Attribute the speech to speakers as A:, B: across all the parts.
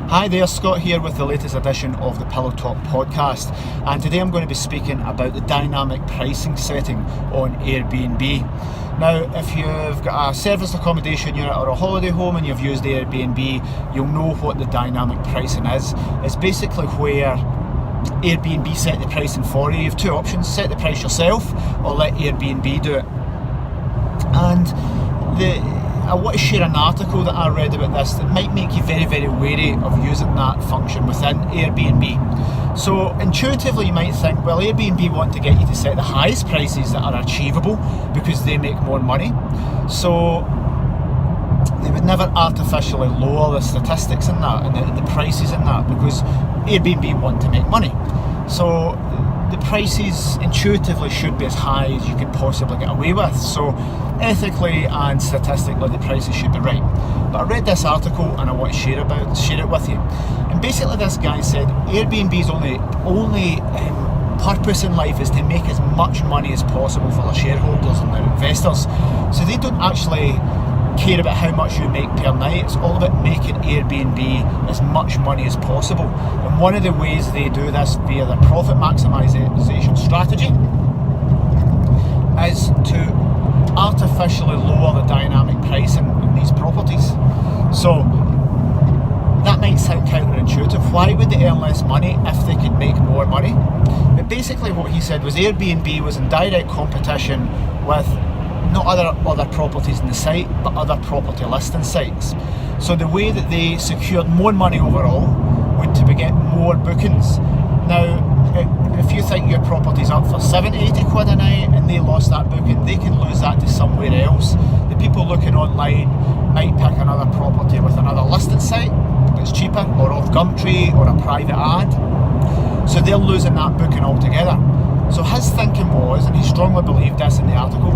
A: Hi there, Scott here with the latest edition of the Talk Podcast, and today I'm going to be speaking about the dynamic pricing setting on Airbnb. Now, if you've got a serviced accommodation unit or a holiday home and you've used Airbnb, you'll know what the dynamic pricing is. It's basically where Airbnb set the pricing for you. You have two options: set the price yourself or let Airbnb do it. And I want to share an article that I read about this that might make you very, very wary of using that function within Airbnb. So intuitively you might think, well, Airbnb want to get you to set the highest prices that are achievable because they make more money. So they would never artificially lower the statistics in that and the prices in that, because Airbnb want to make money. So the prices intuitively should be as high as you can possibly get away with. So ethically and statistically the prices should be right. But I read this article and I want to share it with you. And basically this guy said Airbnb's only purpose in life is to make as much money as possible for their shareholders and their investors. So they don't actually care about how much you make per night. It's all about making Airbnb as much money as possible. And one of the ways they do this via their profit maximisation strategy is to artificially lower the dynamic pricing in these properties. So that might sound counterintuitive. Why would they earn less money if they could make more money? But basically what he said was Airbnb was in direct competition with not other properties in the site, but other property listing sites. So the way that they secured more money overall would to get more bookings. Now, if you think your property's up for 70, 80 quid a night and they lost that booking, they can lose that to somewhere else. The people looking online might pick another property with another listing site that's cheaper, or off Gumtree or a private ad. So they're losing that booking altogether. So his thinking was, and he strongly believed this in the article,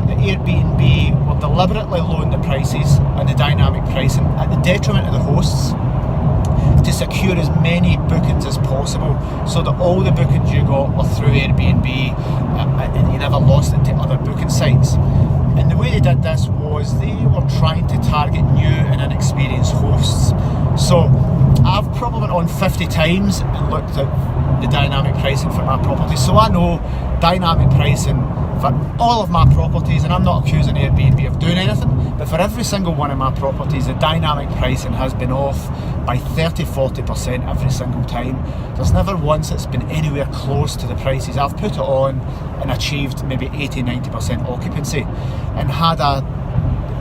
A: that Airbnb were deliberately lowering the prices and the dynamic pricing at the detriment of the hosts to secure as many bookings as possible, so that all the bookings you got were through Airbnb and you never lost it to other booking sites. And the way they did this was they were trying to target new and inexperienced hosts. So I've probably went on 50 times and looked at the dynamic pricing for my properties, so I know dynamic pricing for all of my properties, and I'm not accusing Airbnb of doing anything, but for every single one of my properties the dynamic pricing has been off by 30-40% every single time. There's never once it's been anywhere close to the prices I've put it on and achieved maybe 80-90% occupancy. And had I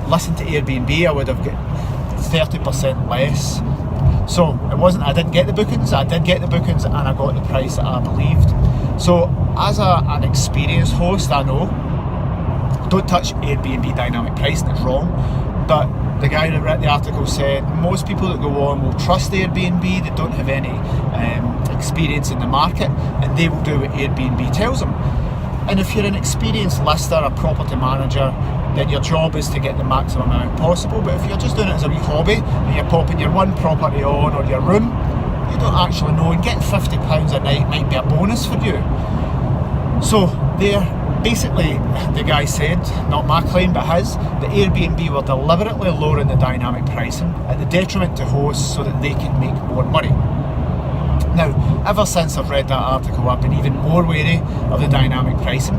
A: listened to Airbnb I would have got 30% less. So it wasn't I didn't get the bookings, I did get the bookings and I got the price that I believed. So as an experienced host, I know don't touch Airbnb dynamic pricing, it's wrong. But the guy that read the article said most people that go on will trust Airbnb, they don't have any experience in the market, and they will do what Airbnb tells them. And if you're an experienced lister, a property manager, then your job is to get the maximum amount possible. But if you're just doing it as a wee hobby and you're popping your one property on or your room, you don't actually know, and getting £50 a night might be a bonus for you. So basically the guy said, not my claim but his, that Airbnb were deliberately lowering the dynamic pricing at the detriment to hosts so that they can make more money. Now, ever since I've read that article, I've been even more wary of the dynamic pricing.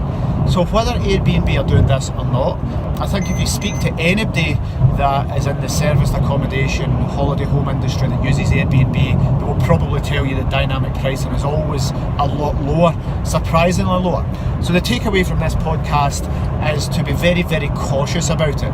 A: So whether Airbnb are doing this or not, I think if you speak to anybody that is in the serviced accommodation, holiday home industry that uses Airbnb, they will probably tell you that dynamic pricing is always a lot lower, surprisingly lower. So the takeaway from this podcast is to be very, very cautious about it.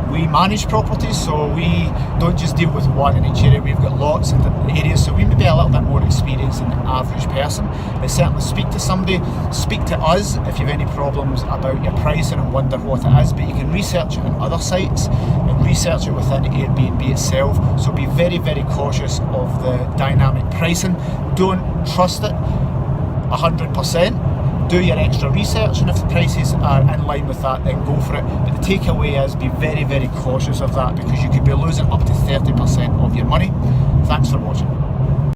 A: We manage properties, so we don't just deal with one in each area. We've got lots in different areas, so we may be a little bit more experienced than the average person. But certainly speak to somebody, speak to us if you have any problems about your pricing and wonder what it is. But you can research it on other sites and research it within Airbnb itself. So be very, very cautious of the dynamic pricing. Don't trust it 100%. Do your extra research, and if the prices are in line with that, then go for it. But the takeaway is be very, very cautious of that, because you could be losing up to 30% of your money. Thanks for watching.